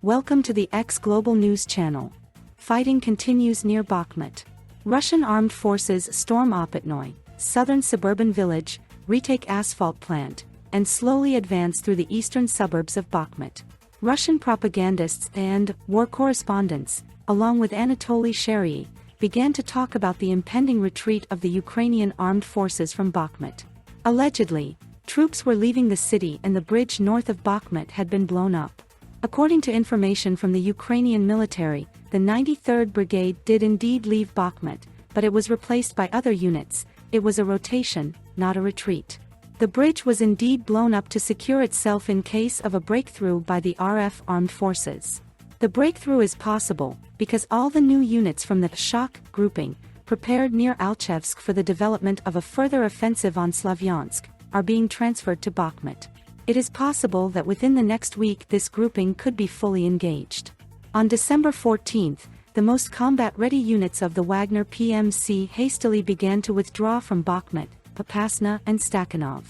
Welcome to the X Global News Channel. Fighting continues near Bakhmut. Russian armed forces storm Opatnoy, southern suburban village, retake asphalt plant, and slowly advance through the eastern suburbs of Bakhmut. Russian propagandists and war correspondents, along with Anatoly Sharyi, began to talk about the impending retreat of the Ukrainian armed forces from Bakhmut. Allegedly, troops were leaving the city and the bridge north of Bakhmut had been blown up. According to information from the Ukrainian military, the 93rd Brigade did indeed leave Bakhmut, but it was replaced by other units. It was a rotation, not a retreat. The bridge was indeed blown up to secure itself in case of a breakthrough by the RF armed forces. The breakthrough is possible, because all the new units from the Shock grouping, prepared near Alchevsk for the development of a further offensive on Slavyansk, are being transferred to Bakhmut. It is possible that within the next week this grouping could be fully engaged. On December 14th, the most combat-ready units of the Wagner PMC hastily began to withdraw from Bakhmut, Popasna and Stakhanov.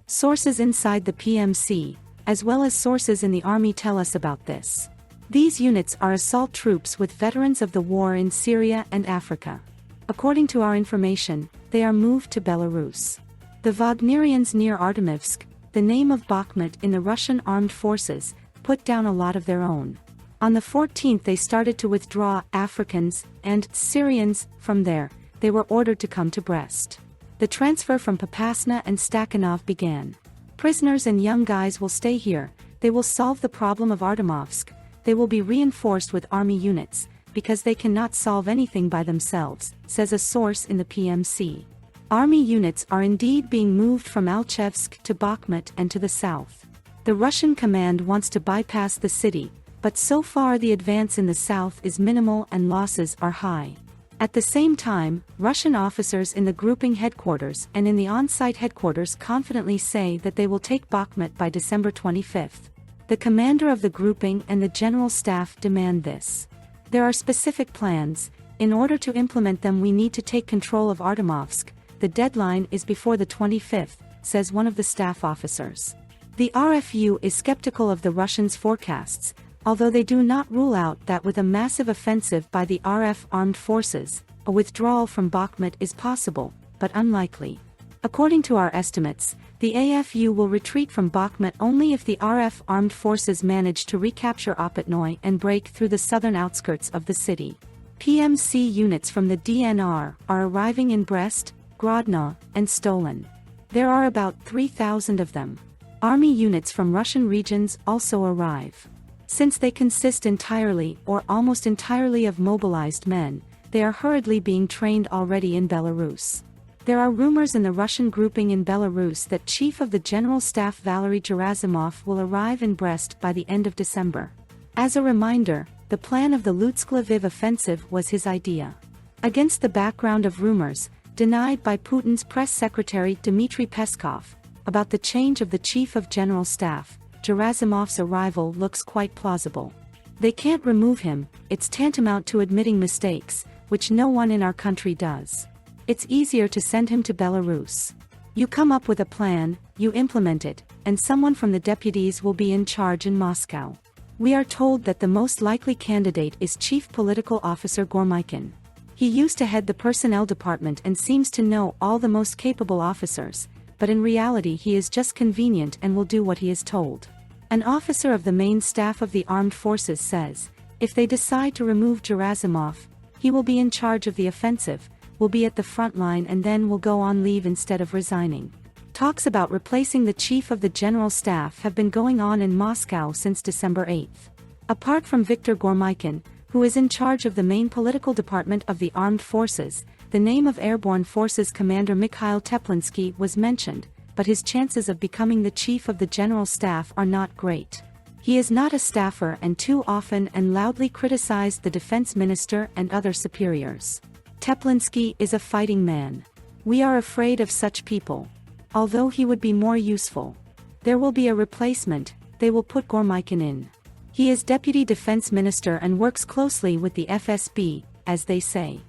Sources inside the PMC, as well as sources in the army tell us about this. These units are assault troops with veterans of the war in Syria and Africa. According to our information, they are moved to Belarus. The Wagnerians near Artemivsk, the name of Bakhmut in the Russian armed forces, put down a lot of their own. On the 14th they started to withdraw Africans and Syrians. From there, they were ordered to come to Brest. The transfer from Popasna and Stakhanov began. Prisoners and young guys will stay here. They will solve the problem of Artemovsk. They will be reinforced with army units, because they cannot solve anything by themselves, says a source in the PMC. Army units are indeed being moved from Alchevsk to Bakhmut and to the south. The Russian command wants to bypass the city, but so far the advance in the south is minimal and losses are high. At the same time, Russian officers in the grouping headquarters and in the on-site headquarters confidently say that they will take Bakhmut by December 25th. The commander of the grouping and the general staff demand this. There are specific plans. In order to implement them we need to take control of Artemovsk. The deadline is before the 25th, says one of the staff officers. The RFU is skeptical of the Russians' forecasts, although they do not rule out that with a massive offensive by the RF armed forces, a withdrawal from Bakhmut is possible, but unlikely. According to our estimates, the AFU will retreat from Bakhmut only if the RF armed forces manage to recapture Opatnoy and break through the southern outskirts of the city. PMC units from the DNR are arriving in Brest, Grodno, and Stolin. There are about 3,000 of them. Army units from Russian regions also arrive. Since they consist entirely or almost entirely of mobilized men, they are hurriedly being trained already in Belarus. There are rumors in the Russian grouping in Belarus that Chief of the General Staff Valery Gerasimov will arrive in Brest by the end of December. As a reminder, the plan of the Lutsk-Lviv offensive was his idea. Against the background of rumors, denied by Putin's press secretary Dmitry Peskov, about the change of the Chief of General Staff, Gerasimov's arrival looks quite plausible. They can't remove him. It's tantamount to admitting mistakes, which no one in our country does. It's easier to send him to Belarus. You come up with a plan, you implement it, and someone from the deputies will be in charge in Moscow. We are told that the most likely candidate is Chief Political Officer Gormykin. He used to head the personnel department and seems to know all the most capable officers, but in reality he is just convenient and will do what he is told. An officer of the main staff of the armed forces says, if they decide to remove Gerasimov, he will be in charge of the offensive, will be at the front line and then will go on leave instead of resigning. Talks about replacing the chief of the general staff have been going on in Moscow since December 8th. Apart from Viktor Gormykin, who is in charge of the main political department of the armed forces, the name of Airborne Forces Commander Mikhail Teplinsky was mentioned, but his chances of becoming the chief of the general staff are not great. He is not a staffer and too often and loudly criticized the defense minister and other superiors. Teplinsky is a fighting man. We are afraid of such people. Although he would be more useful. There will be a replacement, they will put Gormykin in. He is deputy defense minister and works closely with the FSB, as they say.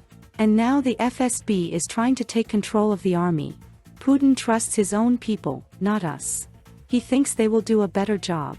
And now the FSB is trying to take control of the army. Putin trusts his own people, not us. He thinks they will do a better job.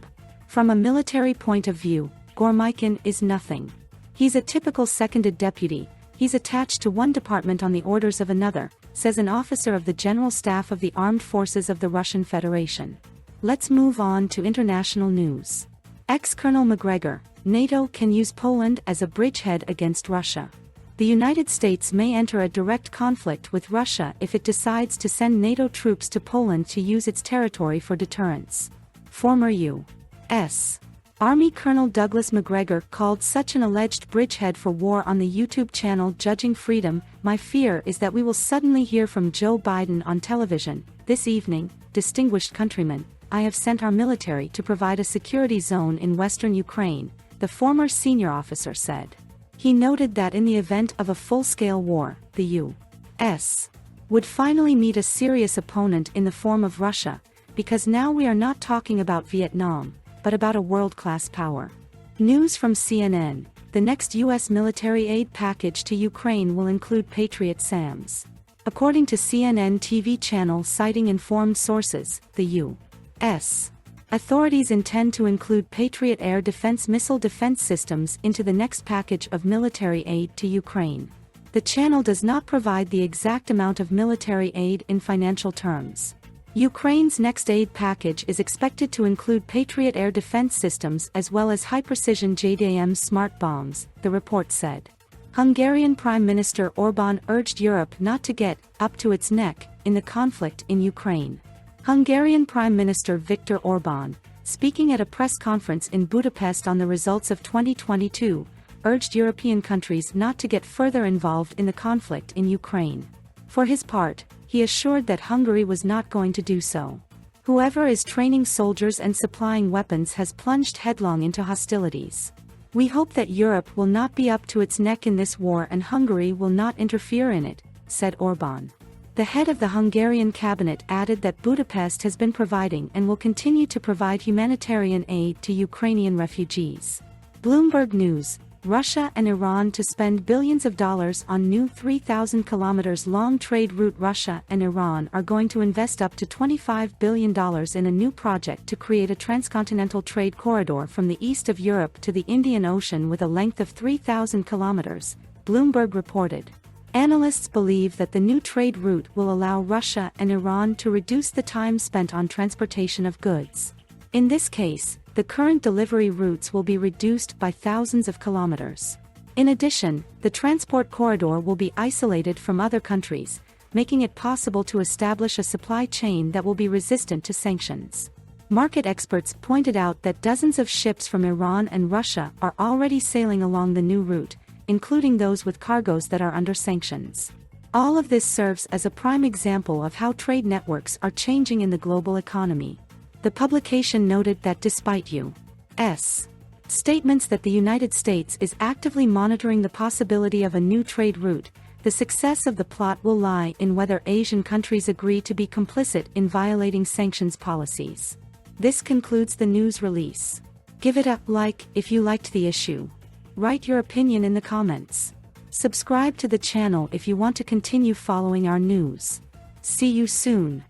From a military point of view, Gormykin is nothing. He's a typical seconded deputy. He's attached to one department on the orders of another, says an officer of the General Staff of the Armed Forces of the Russian Federation. Let's move on to international news. Ex-Colonel McGregor, NATO can use Poland as a bridgehead against Russia. The United States may enter a direct conflict with Russia if it decides to send NATO troops to Poland to use its territory for deterrence. Former U.S. Army Colonel Douglas McGregor called such an alleged bridgehead for war on the YouTube channel Judging Freedom. My fear is that we will suddenly hear from Joe Biden on television. This evening, distinguished countrymen, I have sent our military to provide a security zone in western Ukraine, the former senior officer said. He noted that in the event of a full-scale war, the U.S. would finally meet a serious opponent in the form of Russia, because now we are not talking about Vietnam, but about a world-class power. News from CNN: the next U.S. military aid package to Ukraine will include Patriot SAMs. According to CNN TV channel citing informed sources, the U.S. authorities intend to include Patriot air defense missile defense systems into the next package of military aid to Ukraine. The channel does not provide the exact amount of military aid in financial terms. Ukraine's next aid package is expected to include Patriot air defense systems as well as high-precision JDAM smart bombs, the report said. Hungarian Prime Minister Orbán urged Europe not to get up to its neck in the conflict in Ukraine. Hungarian Prime Minister Viktor Orbán, speaking at a press conference in Budapest on the results of 2022, urged European countries not to get further involved in the conflict in Ukraine. For his part, he assured that Hungary was not going to do so. Whoever is training soldiers and supplying weapons has plunged headlong into hostilities. We hope that Europe will not be up to its neck in this war and Hungary will not interfere in it, said Orbán. The head of the Hungarian cabinet added that Budapest has been providing and will continue to provide humanitarian aid to Ukrainian refugees. Bloomberg News: Russia and Iran to spend billions of dollars on new 3,000 kilometers long trade route. Russia and Iran are going to invest up to $25 billion in a new project to create a transcontinental trade corridor from the east of Europe to the Indian Ocean with a length of 3,000 kilometers, Bloomberg reported. Analysts believe that the new trade route will allow Russia and Iran to reduce the time spent on transportation of goods. In this case, the current delivery routes will be reduced by thousands of kilometers. In addition, the transport corridor will be isolated from other countries, making it possible to establish a supply chain that will be resistant to sanctions. Market experts pointed out that dozens of ships from Iran and Russia are already sailing along the new route, including those with cargoes that are under sanctions. All of this serves as a prime example of how trade networks are changing in the global economy. The publication noted that despite U.S. statements that the United States is actively monitoring the possibility of a new trade route, the success of the plot will lie in whether Asian countries agree to be complicit in violating sanctions policies. This concludes the news release. Give it a like if you liked the issue. Write your opinion in the comments. Subscribe to the channel if you want to continue following our news. See you soon.